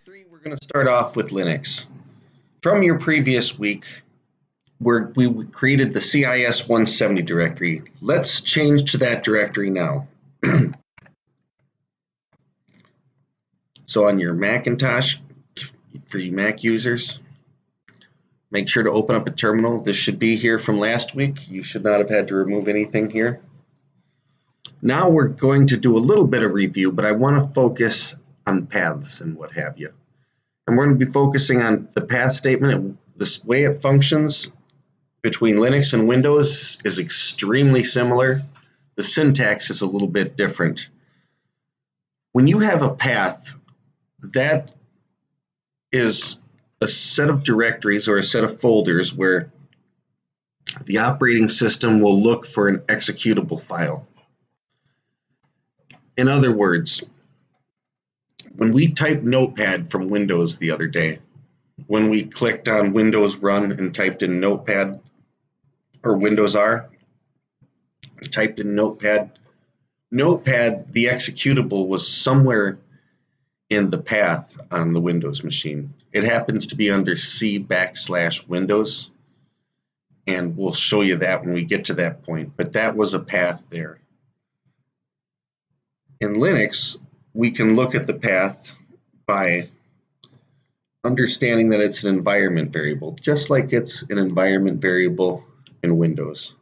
3, we're going to start off with Linux. From your previous week, we created the CIS 170 directory. Let's change to that directory now. So on your Macintosh, for you Mac users, make sure to open up a terminal. This should be here from last week. You should not have had to remove anything here. Now we're going to do a little bit of review, but I want to focus on paths and what have you. And we're going to be focusing on the path statement. The way it functions between Linux and Windows is extremely similar. The syntax is a little bit different. When you have a path, that is a set of directories or a set of folders where the operating system will look for an executable file. In other words, when we typed Notepad from Windows the other day, when we clicked on Windows Run and typed in Notepad, or Windows R, typed in Notepad, the executable was somewhere in the path on the Windows machine. It happens to be under C/Windows, and we'll show you that when we get to that point, but that was a path there. In Linux, we can look at the path by understanding that it's an environment variable, just like it's an environment variable in Windows.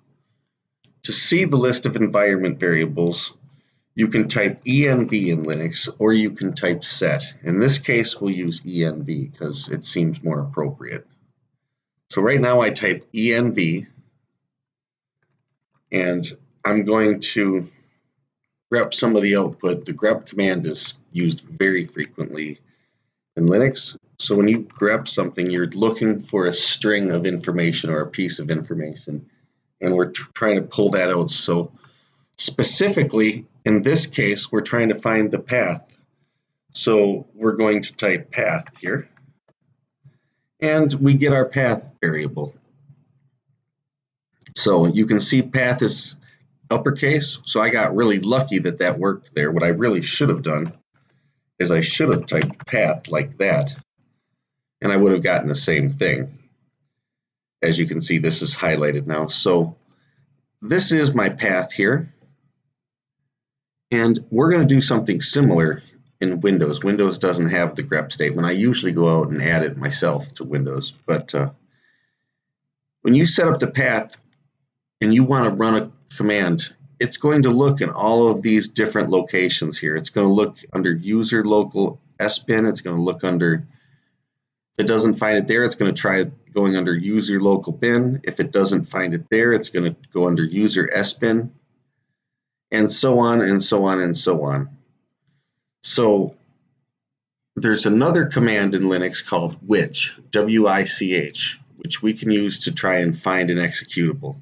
To see the list of environment variables, you can type env in Linux, or you can type set. In this case, we'll use env because it seems more appropriate. So right now I type env, and I'm going to grep some of the output. The grep command is used very frequently in Linux. So when you grep something, you're looking for a string of information or a piece of information, and we're trying to pull that out. So specifically, in this case, we're trying to find the path. So we're going to type path here, and we get our path variable. So you can see path is uppercase, so I got really lucky that that worked there. What I really should have done is I should have typed path like that, and I would have gotten the same thing. As you can see, this is highlighted now. So this is my path here, and we're going to do something similar in Windows. Windows doesn't have the grep statement. I usually go out and add it myself to Windows, but when you set up the path and you want to run a command, it's going to look in all of these different locations here. It's going to look under user local sbin. It's going to look under, if it doesn't find it there, it's going to try going under user local bin. If it doesn't find it there, it's going to go under user sbin, and so on and so on and so on. So there's another command in Linux called which, W-I-C-H, which we can use to try and find an executable.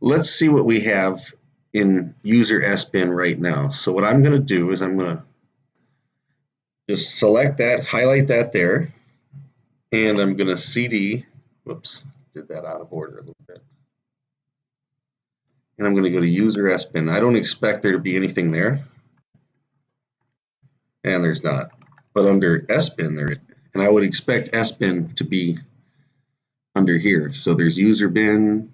Let's see what we have in user sbin right now. So what I'm going to do is I'm going to just select that, highlight that there, and I'm going to cd, whoops, did that out of order a little bit. And I'm going to go to user sbin. I don't expect there to be anything there, and there's not. But under sbin there, and I would expect sbin to be under here. So there's user bin,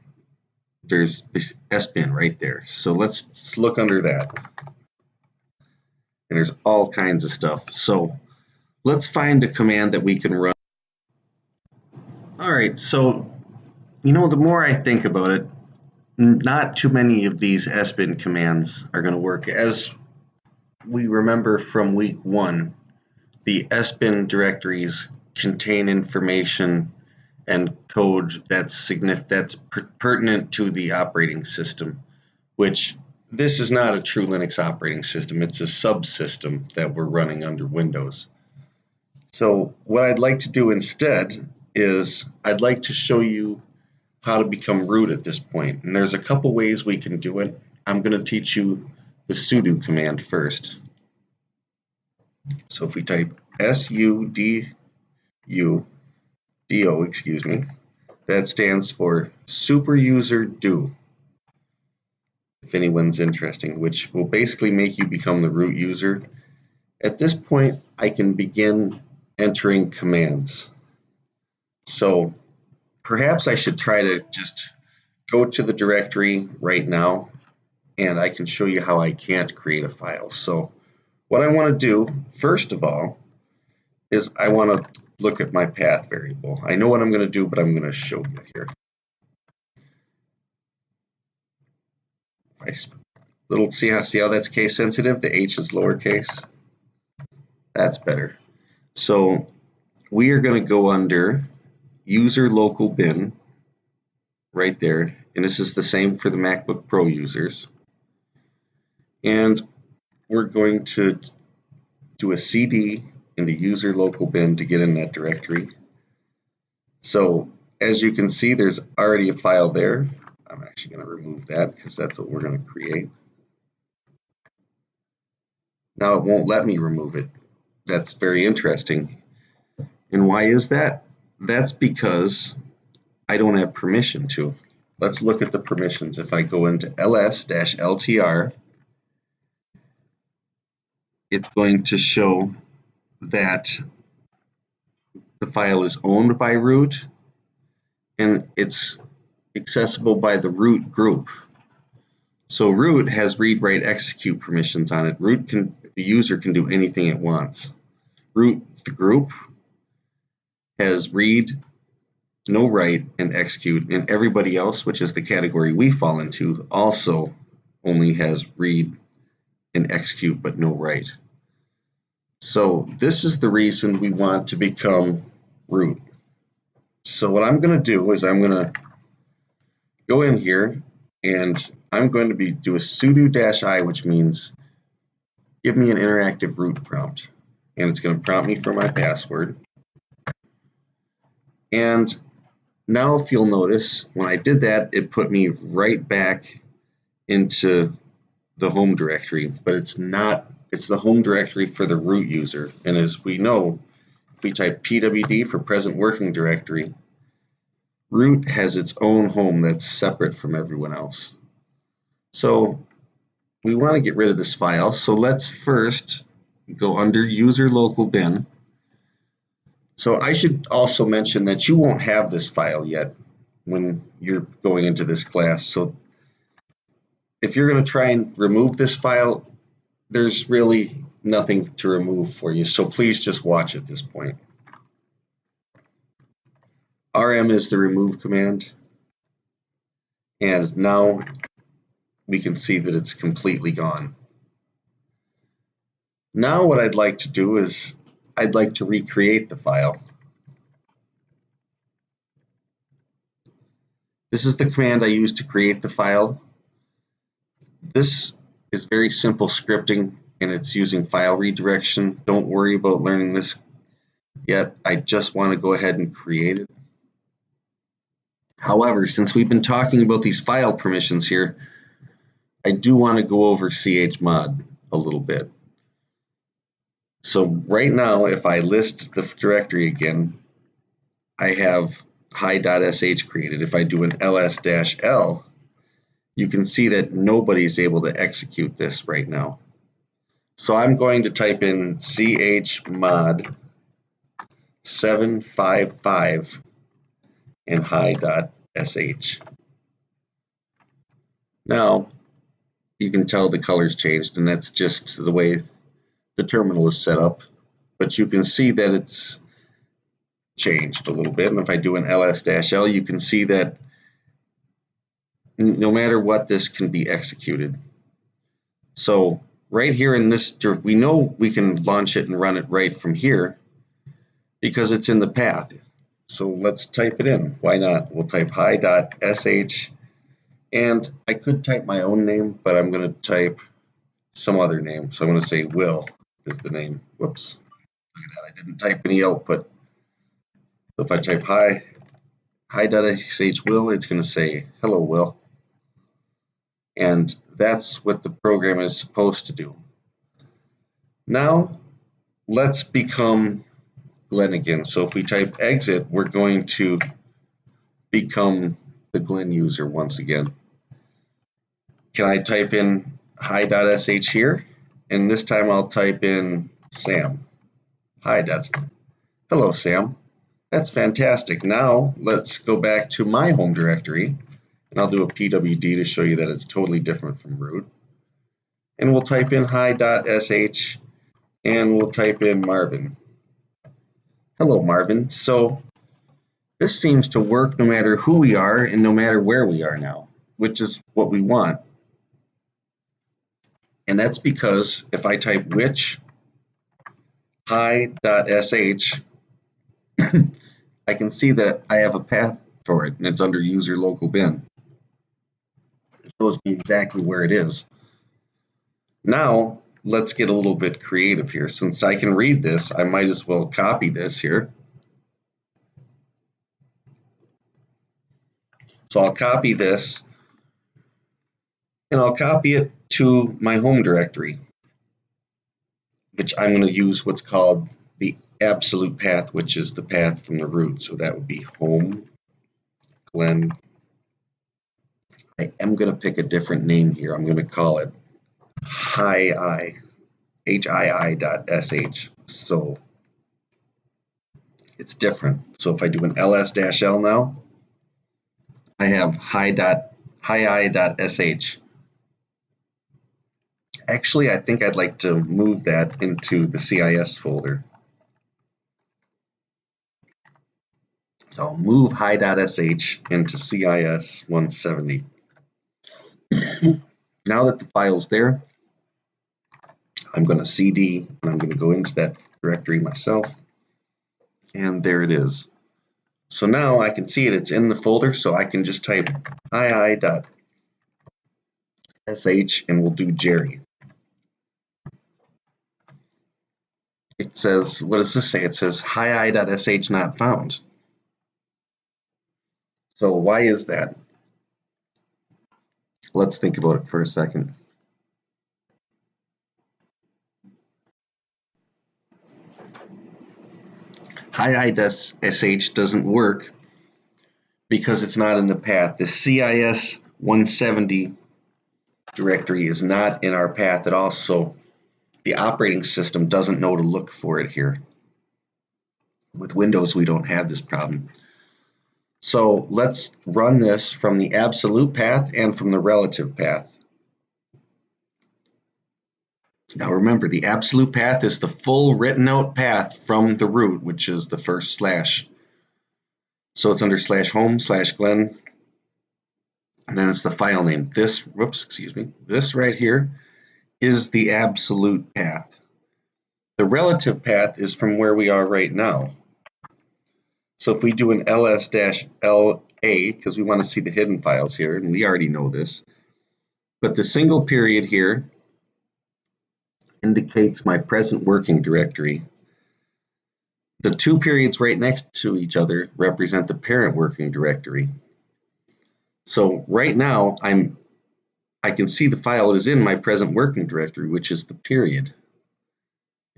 there's sbin right there. So let's look under that. And there's all kinds of stuff. So let's find a command that we can run. All right, so the more I think about it, not too many of these sbin commands are going to work. As we remember from week 1, the sbin directories contain information and code that's pertinent to the operating system, which this is not a true Linux operating system. It's a subsystem that we're running under Windows. So what I'd like to do instead is I'd like to show you how to become root at this point. And there's a couple ways we can do it. I'm going to teach you the sudo command first. So if we type sudo, that stands for super user do, if anyone's interested, which will basically make you become the root user. At this point, I can begin entering commands. So perhaps I should try to just go to the directory right now, and I can show you how I can't create a file. So what I want to do, first of all, is I want to look at my path variable. I know what I'm going to do, but I'm going to show you here. See how that's case sensitive? The H is lowercase. That's better. So we are going to go under user local bin right there, and this is the same for the MacBook Pro users. And we're going to do a CD into user local bin to get in that directory. So as you can see, there's already a file there. I'm actually going to remove that because that's what we're going to create. Now it won't let me remove it. That's very interesting. And why is that? That's because I don't have permission to. Let's look at the permissions. If I go into ls-ltr, it's going to show that the file is owned by root and it's accessible by the root group. So root has read, write, execute permissions on it. The user can do anything it wants. Root, the group, has read, no write, and execute, and everybody else, which is the category we fall into, also only has read and execute, but no write. So this is the reason we want to become root. So what I'm going to do is I'm going to go in here and I'm going to do a sudo -i, which means give me an interactive root prompt. And it's going to prompt me for my password. And now if you'll notice, when I did that, it put me right back into the home directory, but it's the home directory for the root user. And as we know, if we type pwd for present working directory, root has its own home that's separate from everyone else. So we want to get rid of this file. So let's first go under user local bin. So I should also mention that you won't have this file yet when you're going into this class. So if you're going to try and remove this file, there's really nothing to remove for you. So please just watch at this point. rm is the remove command. And now we can see that it's completely gone. Now what I'd like to do is I'd like to recreate the file. This is the command I use to create the file. This is very simple scripting and it's using file redirection. Don't worry about learning this yet. I just want to go ahead and create it. However, since we've been talking about these file permissions here, I do want to go over chmod a little bit. So right now, if I list the directory again, I have hi.sh created. If I do an ls-l, you can see that nobody's able to execute this right now. So I'm going to type in chmod 755 and hi.sh. Now you can tell the colors changed, and that's just the way the terminal is set up, but you can see that it's changed a little bit. And if I do an ls-l, you can see that no matter what, this can be executed. So right here in this, we know we can launch it and run it right from here because it's in the path. So let's type it in. Why not? We'll type hi.sh, and I could type my own name, but I'm going to type some other name. So I'm going to say Will is the name. Whoops. Look at that. I didn't type any output. So if I type hi.sh Will, it's going to say hello Will. And that's what the program is supposed to do. Now let's become Glenn again. So if we type exit, we're going to become the Glenn user once again. Can I type in hi.sh here? And this time I'll type in Sam. Hi, Dad. Hello, Sam. That's fantastic. Now let's go back to my home directory, and I'll do a pwd to show you that it's totally different from root. And we'll type in hi.sh, and we'll type in Marvin. Hello, Marvin. So this seems to work no matter who we are and no matter where we are now, which is what we want. And that's because if I type which hi.sh, I can see that I have a path for it, and it's under user local bin. It shows me exactly where it is. Now, let's get a little bit creative here. Since I can read this, I might as well copy this here. So I'll copy this, and I'll copy it to my home directory, which I'm going to use what's called the absolute path, which is the path from the root. So that would be home, Glen. I am going to pick a different name here. I'm going to call it hii.sh. So it's different. So if I do an ls-l now, I have hi.sh. Actually, I think I'd like to move that into the CIS folder. So I'll move hi.sh into CIS 170. Now that the file's there, I'm going to cd and I'm going to go into that directory myself. And there it is. So now I can see it, it's in the folder, so I can just type ii.sh and we'll do Jerry. It says, what does this say? It says hii.sh not found. So why is that? Let's think about it for a second. Hi.sh doesn't work because it's not in the path. The CIS 170 directory is not in our path at all, so the operating system doesn't know to look for it here. With Windows, we don't have this problem. So let's run this from the absolute path and from the relative path. Now remember, the absolute path is the full written out path from the root, which is the first slash. So it's under /home/Glen, and then it's the file name. This right here is the absolute path. The relative path is from where we are right now. So if we do an ls-la, because we want to see the hidden files here, and we already know this, but the single period here indicates my present working directory. The two periods right next to each other represent the parent working directory. So right now, I can see the file is in my present working directory, which is the period.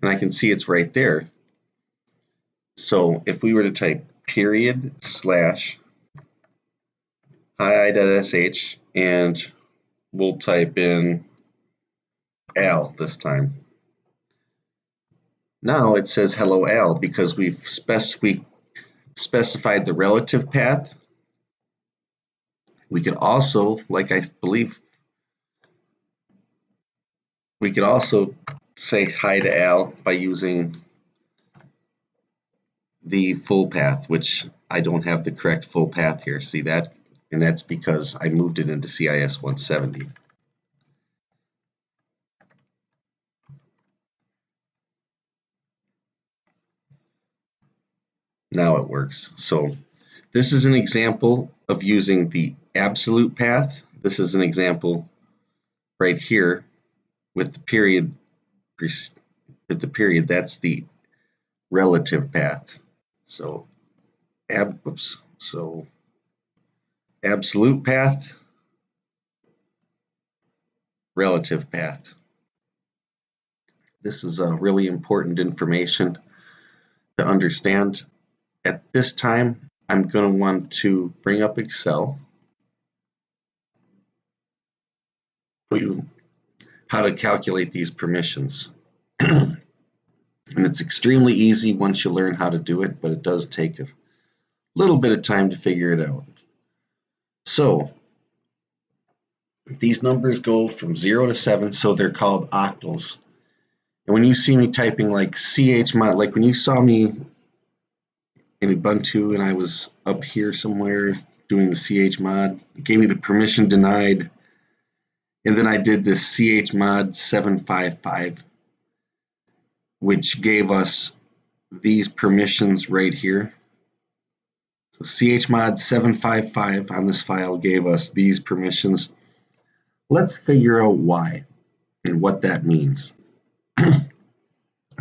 And I can see it's right there. So if we were to type period /hi.sh and we'll type in Al this time. Now it says hello Al because we've specified the relative path. We could also, like I believe, we could also say hi to Al by using the full path, which I don't have the correct full path here. See that? And that's because I moved it into CIS 170. Now it works. So this is an example of using the absolute path. This is an example right here with the period. That's the relative path. So absolute path, relative path. This is really important information to understand. At this time, I'm going to want to bring up Excel, show you how to calculate these permissions. And it's extremely easy once you learn how to do it, but it does take a little bit of time to figure it out. So these numbers go from 0 to 7, so they're called octals. And when you see me typing like chmod, like when you saw me in Ubuntu and I was up here somewhere doing the chmod, it gave me the permission denied, and then I did this chmod 755, which gave us these permissions right here. So chmod 755 on this file gave us these permissions. Let's figure out why and what that means. And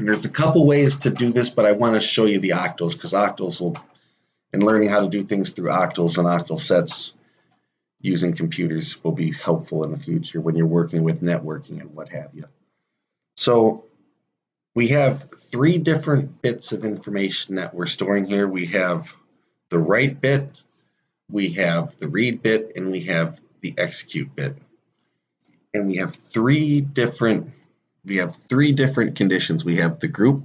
there's a couple ways to do this, but I want to show you the octals, because octals will, and learning how to do things through octals and octal sets using computers will be helpful in the future when you're working with networking and what have you. So we have 3 different bits of information that we're storing here. We have the write bit, we have the read bit, and we have the execute bit. And we have 3 different conditions. We have the group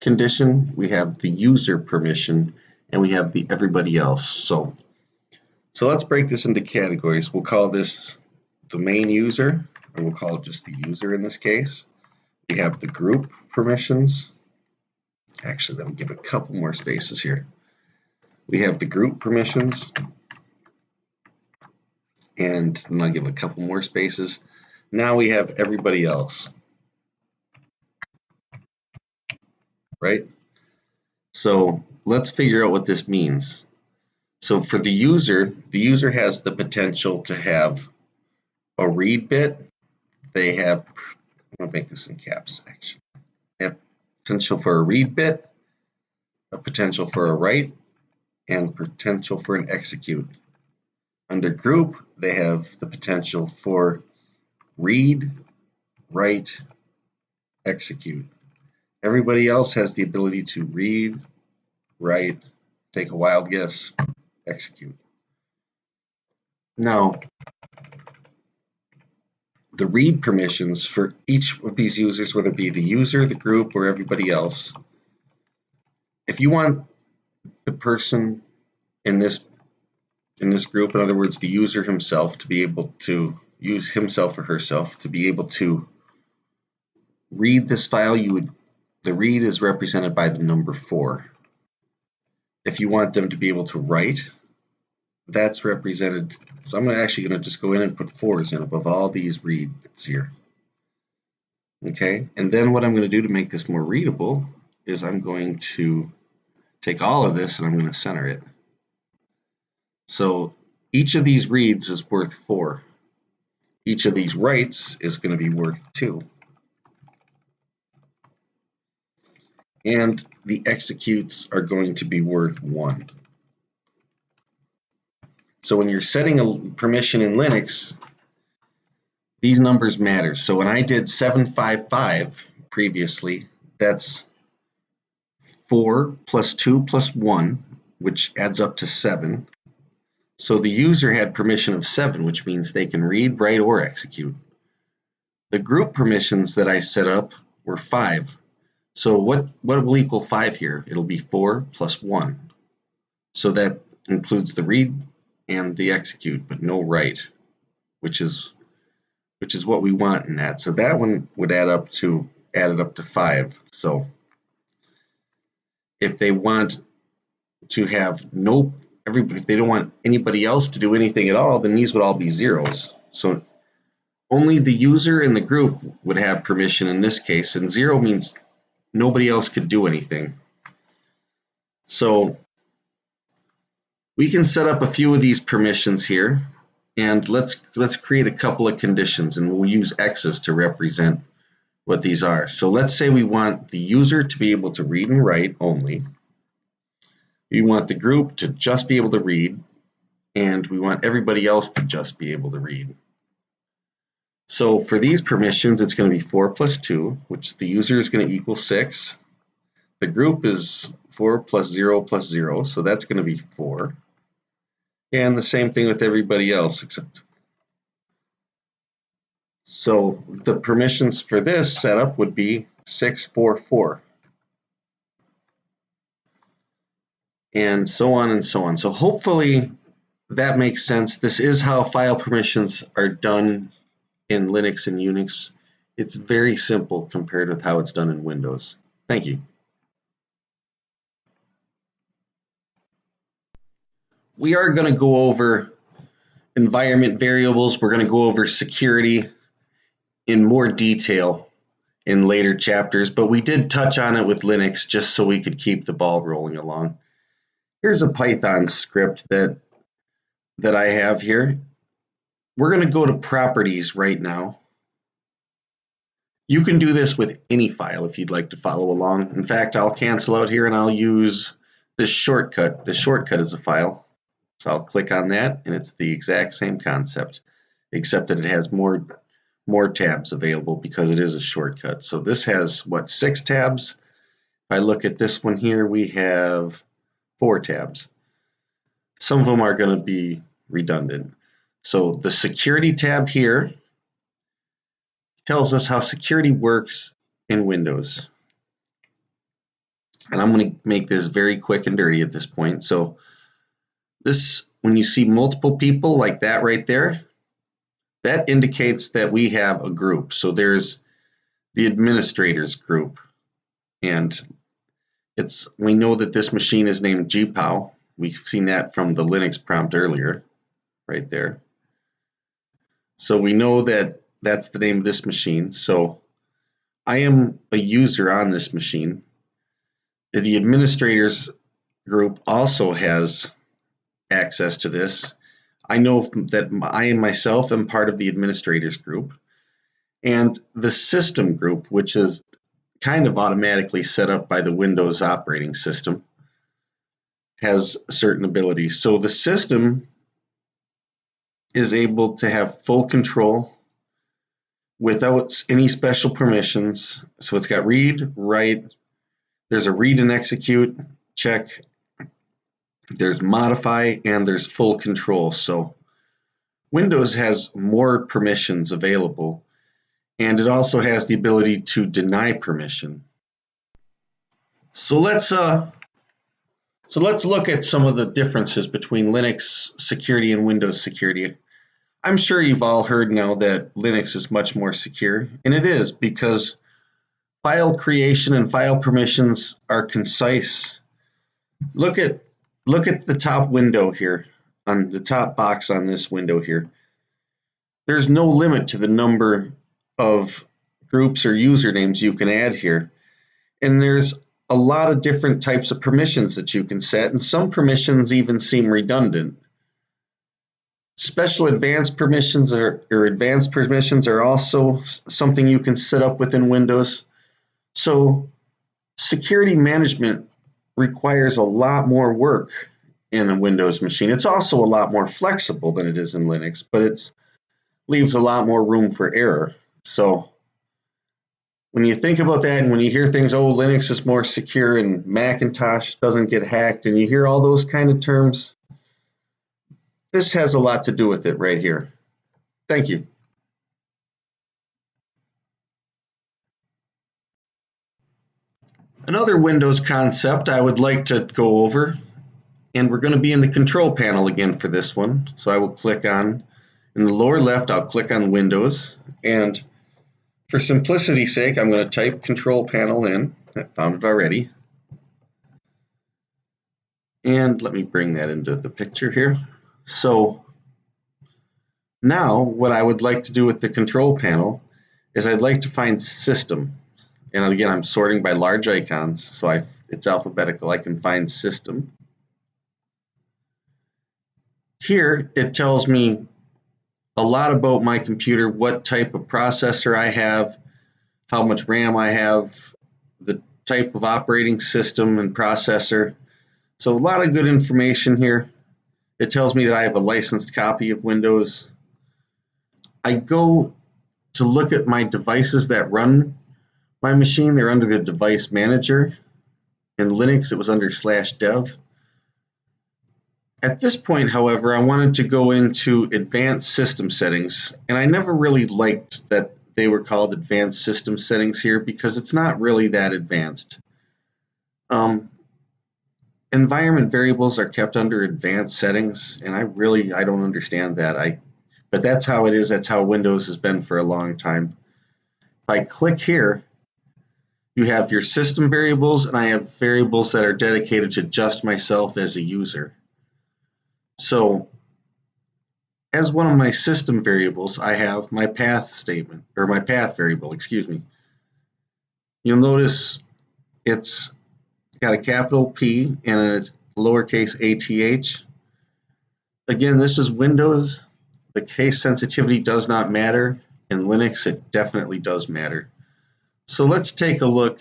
condition, we have the user permission, and we have the everybody else. So let's break this into categories. We'll call this the main user, or we'll call it just the user in this case. We have the group permissions. Actually, let me give a couple more spaces here. We have the group permissions, and then I'll give a couple more spaces. Now we have everybody else. Right? So let's figure out what this means. So for the user has the potential to have a read bit. They have, I'm going to make this in caps actually. They have potential for a read bit, a potential for a write, and potential for an execute. Under group, they have the potential for read, write, execute. Everybody else has the ability to read, write, take a wild guess, execute. Now, the read permissions for each of these users, whether it be the user, the group, or everybody else, if you want the person in this group, in other words, the user himself, to be able to use himself or herself to be able to read this file, the read is represented by the number 4. If you want them to be able to write, that's represented, so I'm actually going to just go in and put 4s in above all these reads here. Okay, and then what I'm going to do to make this more readable is I'm going to take all of this and I'm going to center it. So each of these reads is worth 4. Each of these writes is going to be worth 2. And the executes are going to be worth 1. So when you're setting a permission in Linux, these numbers matter. So when I did 755 previously, that's 4 plus 2 plus 1, which adds up to 7. So the user had permission of 7, which means they can read, write, or execute. The group permissions that I set up were 5. So what will equal 5 here? It'll be 4 plus 1. So that includes the read and the execute, but no write, which is what we want in that. So that one would add it up to 5. So if they want to have if they don't want anybody else to do anything at all, then these would all be 0s. So only the user and the group would have permission in this case, and 0 means nobody else could do anything. So we can set up a few of these permissions here, and let's create a couple of conditions, and we'll use X's to represent what these are. So let's say we want the user to be able to read and write only. We want the group to just be able to read, and we want everybody else to just be able to read. So for these permissions, it's going to be 4 plus 2, which the user is going to equal 6. The group is 4 plus 0 plus 0, so that's going to be 4. And the same thing with everybody else except. So the permissions for this setup would be 6, 4, 4. and so on and so on. So hopefully that makes sense. This is how file permissions are done in Linux and Unix. It's very simple compared with how it's done in Windows. Thank you. We are going to go over environment variables. We're going to go over security in more detail in later chapters, but we did touch on it with Linux just so we could keep the ball rolling along. Here's a Python script that I have here. We're going to go to properties right now. You can do this with any file if you'd like to follow along. In fact, I'll cancel out here and I'll use this shortcut. This shortcut is a file. So I'll click on that and it's the exact same concept, except that it has more tabs available because it is a shortcut. So this has, what, 6 tabs? If I look at this one here, we have 4 tabs. Some of them are going to be redundant. So the security tab here tells us how security works in Windows. And I'm going to make this very quick and dirty at this point. So this, when you see multiple people like that right there, that indicates that we have a group. So there's the administrators group. And we know that this machine is named GPOW. We've seen that from the Linux prompt earlier, right there. So we know that that's the name of this machine. So I am a user on this machine. The administrators group also has access to this. I know that I myself am part of the administrators group. And the system group, which is kind of automatically set up by the Windows operating system, has certain abilities. So the system is able to have full control without any special permissions. So it's got read, write, there's a read and execute, check, there's modify, and there's full control. So Windows has more permissions available, and it also has the ability to deny permission. So let's look at some of the differences between Linux security and Windows security. I'm sure you've all heard now that Linux is much more secure, and it is because file creation and file permissions are concise. Look at the top window here, on the top box on this window here. There's no limit to the number of groups or usernames you can add here. And there's a lot of different types of permissions that you can set, and some permissions even seem redundant. Special advanced permissions or advanced permissions are also something you can set up within Windows. So security management requires a lot more work in a Windows machine. It's also a lot more flexible than it is in Linux, but it leaves a lot more room for error. So when you think about that and when you hear things, oh, Linux is more secure and Macintosh doesn't get hacked, and you hear all those kind of terms, this has a lot to do with it right here. Thank you. Another Windows concept I would like to go over, and we're going to be in the control panel again for this one. So I will click on, in the lower left, I'll click on Windows, and for simplicity's sake, I'm going to type control panel in. I found it already. And let me bring that into the picture here. So now what I would like to do with the control panel is I'd like to find system. And again, I'm sorting by large icons, so it's alphabetical. I can find system. Here, it tells me a lot about my computer, what type of processor I have, how much RAM I have, the type of operating system and processor. So a lot of good information here. It tells me that I have a licensed copy of Windows. I go to look at my devices that run my machine. They're under the device manager. In Linux, it was under /dev. At this point, however, I wanted to go into advanced system settings, and I never really liked that they were called advanced system settings here because it's not really that advanced. environment variables are kept under advanced settings, and I don't understand that. But that's how it is. That's how Windows has been for a long time. If I click here, you have your system variables, and I have variables that are dedicated to just myself as a user. So as one of my system variables, I have my path statement, or my path variable, excuse me. You'll notice it's got a capital P and it's lowercase ATH. Again, this is Windows. The case sensitivity does not matter. In Linux, it definitely does matter. So let's take a look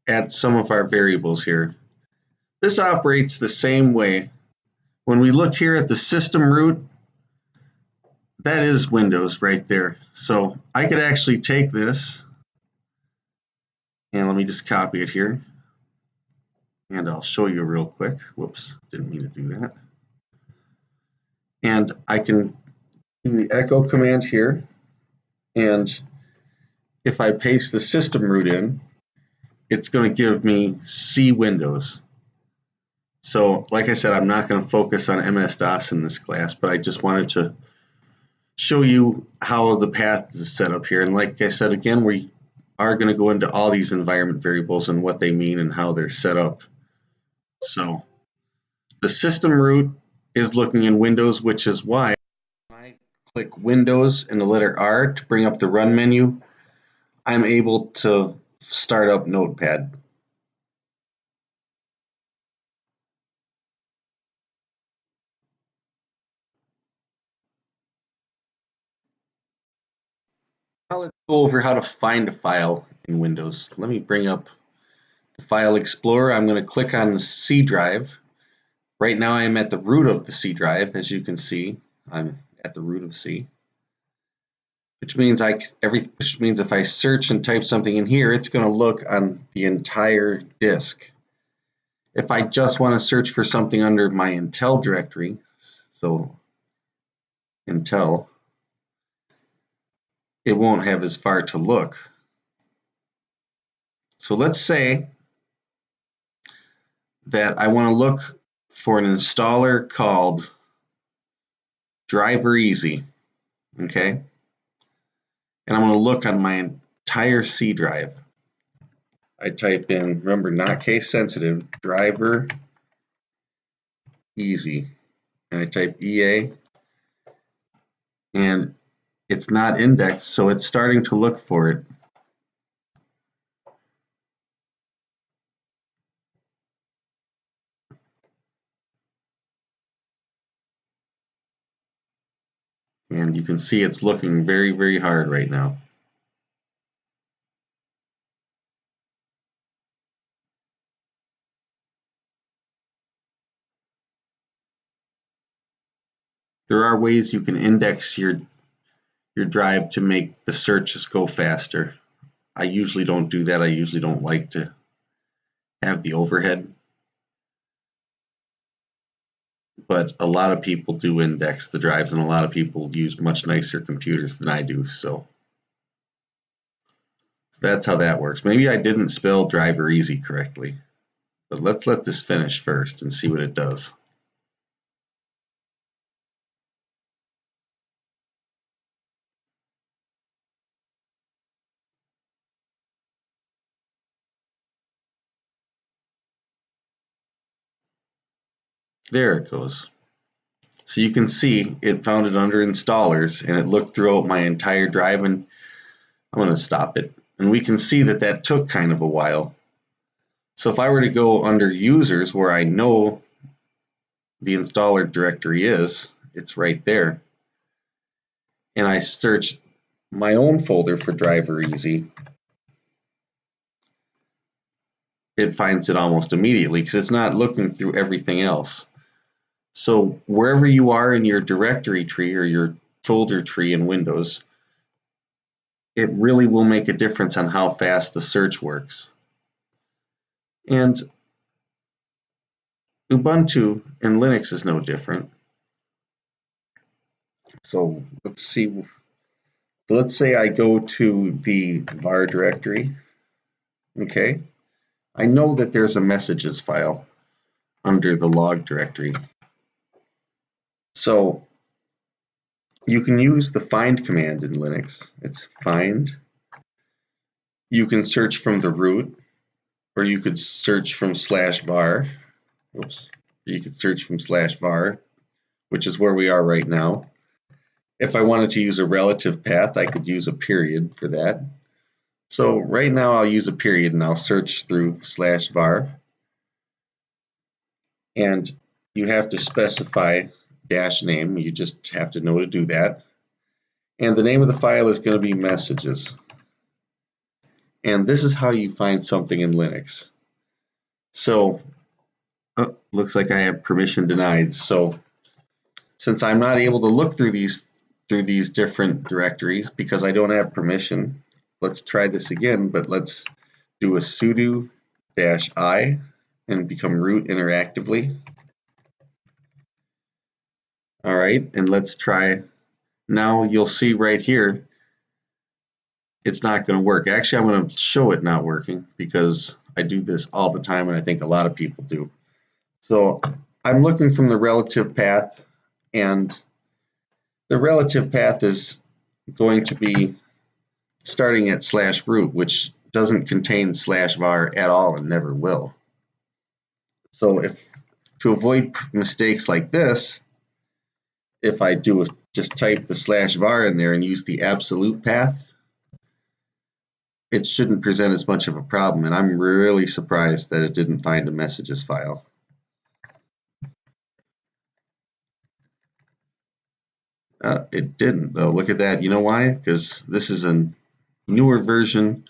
at some of our variables here. This operates the same way. When we look here at the system root, that is Windows right there. So I could actually take this, and let me just copy it here. And I'll show you real quick. Whoops, didn't mean to do that. And I can do the echo command here. And if I paste the system root in, it's going to give me C Windows. So like I said, I'm not going to focus on MS-DOS in this class, but I just wanted to show you how the path is set up here. And like I said, again, we are going to go into all these environment variables and what they mean and how they're set up. So the system root is looking in Windows, which is why when I click Windows and the letter R to bring up the run menu, I'm able to start up Notepad. Now let's go over how to find a file in Windows. Let me bring up the File Explorer. I'm going to click on the C drive. Right now I am at the root of the C drive. As you can see, I'm at the root of C. Which means if I search and type something in here, it's going to look on the entire disk. If I just want to search for something under my Intel directory, so Intel, it won't have as far to look. So let's say that I want to look for an installer called Driver Easy, okay? And I'm going to look on my entire C drive. I type in, remember, not case sensitive, Driver Easy, and I type EA, and it's not indexed, so it's starting to look for it. And you can see it's looking very, very hard right now. There are ways you can index your drive to make the searches go faster. I usually don't do that. I usually don't like to have the overhead. But a lot of people do index the drives, and a lot of people use much nicer computers than I do. So that's how that works. Maybe I didn't spell Driver Easy correctly. But let's let this finish first and see what it does. There it goes. So you can see it found it under installers, and it looked throughout my entire drive, and I'm going to stop it. And we can see that that took kind of a while. So if I were to go under users where I know the installer directory is, it's right there. And I search my own folder for Driver Easy, it finds it almost immediately because it's not looking through everything else. So wherever you are in your directory tree or your folder tree in Windows, it really will make a difference on how fast the search works. And Ubuntu and Linux is no different. So let's see. Let's say I go to the var directory. Okay. I know that there's a messages file. under the log directory. So you can use the find command in Linux. It's find. You can search from the root, or you could search from /var. Oops. You could search from /var, which is where we are right now. If I wanted to use a relative path, I could use a period for that. So right now I'll use a period and I'll search through /var. And you have to specify -name. You just have to know to do that. And the name of the file is going to be messages. And this is how you find something in Linux. So, looks like I have permission denied. So, since I'm not able to look through these different directories because I don't have permission, let's try this again. But let's do a sudo -i and become root interactively. All right, and let's try. Now you'll see right here, it's not going to work. Actually, I'm going to show it not working because I do this all the time, and I think a lot of people do. So I'm looking from the relative path, and the relative path is going to be starting at /root, which doesn't contain /var at all and never will. So to avoid mistakes like this, if I just type the /var in there and use the absolute path, it shouldn't present as much of a problem, and I'm really surprised that it didn't find a messages file. It didn't, though. Look at that. You know why? Because this is a newer version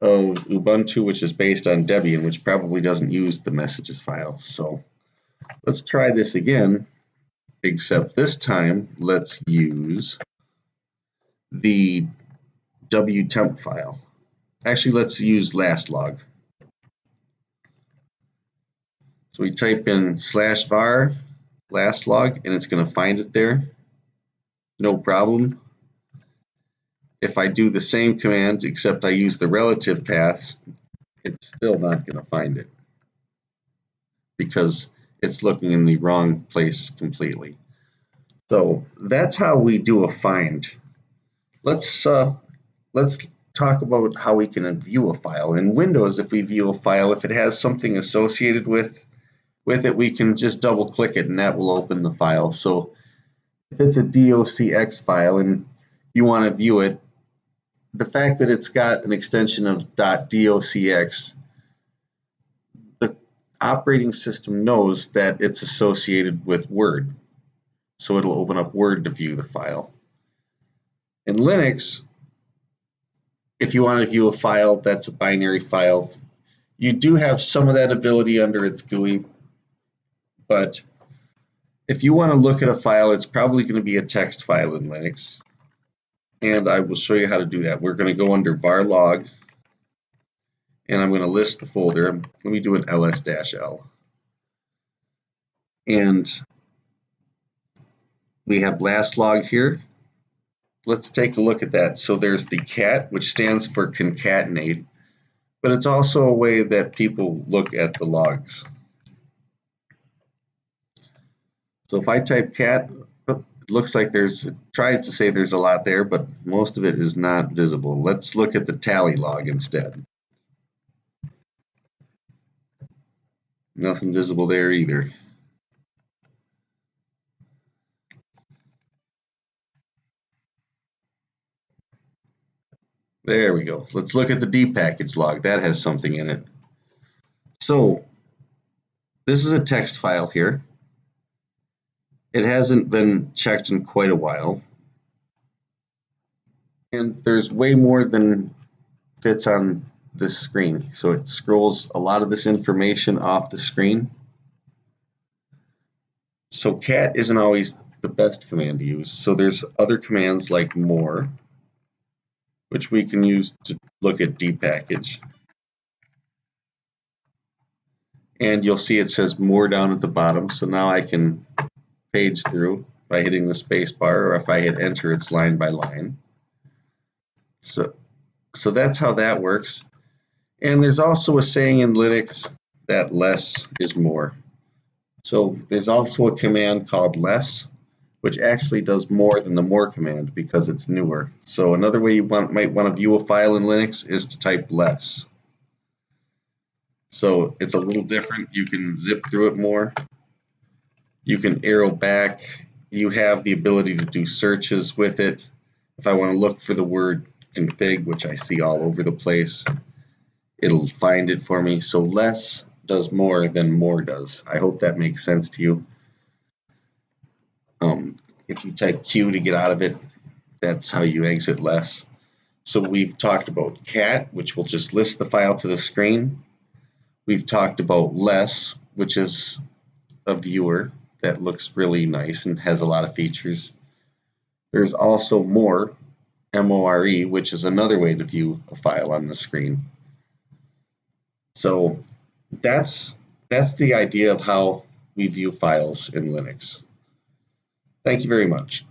of Ubuntu, which is based on Debian, which probably doesn't use the messages file. So let's try this again, except this time let's use the wtemp file. Actually, let's use last log. So we type in /var last log, and it's going to find it there. No problem. If I do the same command, except I use the relative paths, it's still not going to find it because it's looking in the wrong place completely. So that's how we do a find. Let's talk about how we can view a file. In Windows, if we view a file, if it has something associated with it, we can just double click it and that will open the file. So if it's a docx file and you want to view it, the fact that it's got an extension of .docx, the operating system knows that it's associated with Word. So it'll open up Word to view the file. In Linux, if you want to view a file that's a binary file, you do have some of that ability under its GUI, but if you want to look at a file, it's probably going to be a text file in Linux. And I will show you how to do that. We're going to go under var log, and I'm going to list the folder. Let me do an ls-l. And we have last log here. Let's take a look at that. So there's the cat, which stands for concatenate, but it's also a way that people look at the logs. So if I type cat, it looks like tried to say there's a lot there, but most of it is not visible. Let's look at the tally log instead. Nothing visible there either. There we go. Let's look at the dpackage log. That has something in it. So this is a text file here. It hasn't been checked in quite a while. And there's way more than fits on this screen. So it scrolls a lot of this information off the screen. So cat isn't always the best command to use. So there's other commands like more, which we can use to look at dpackage. And you'll see it says more down at the bottom. So now I can page through by hitting the space bar, or if I hit enter, it's line by line. So that's how that works. And there's also a saying in Linux that less is more. So there's also a command called less, which actually does more than the more command because it's newer. So another way you might want to view a file in Linux is to type less. So it's a little different. You can zip through it more. You can arrow back. You have the ability to do searches with it. If I want to look for the word config, which I see all over the place, it'll find it for me. So less does more than more does. I hope that makes sense to you. If you type Q to get out of it, that's how you exit less. So we've talked about cat, which will just list the file to the screen. We've talked about less, which is a viewer that looks really nice and has a lot of features. There's also more, M-O-R-E, which is another way to view a file on the screen. So that's the idea of how we view files in Linux. Thank you very much.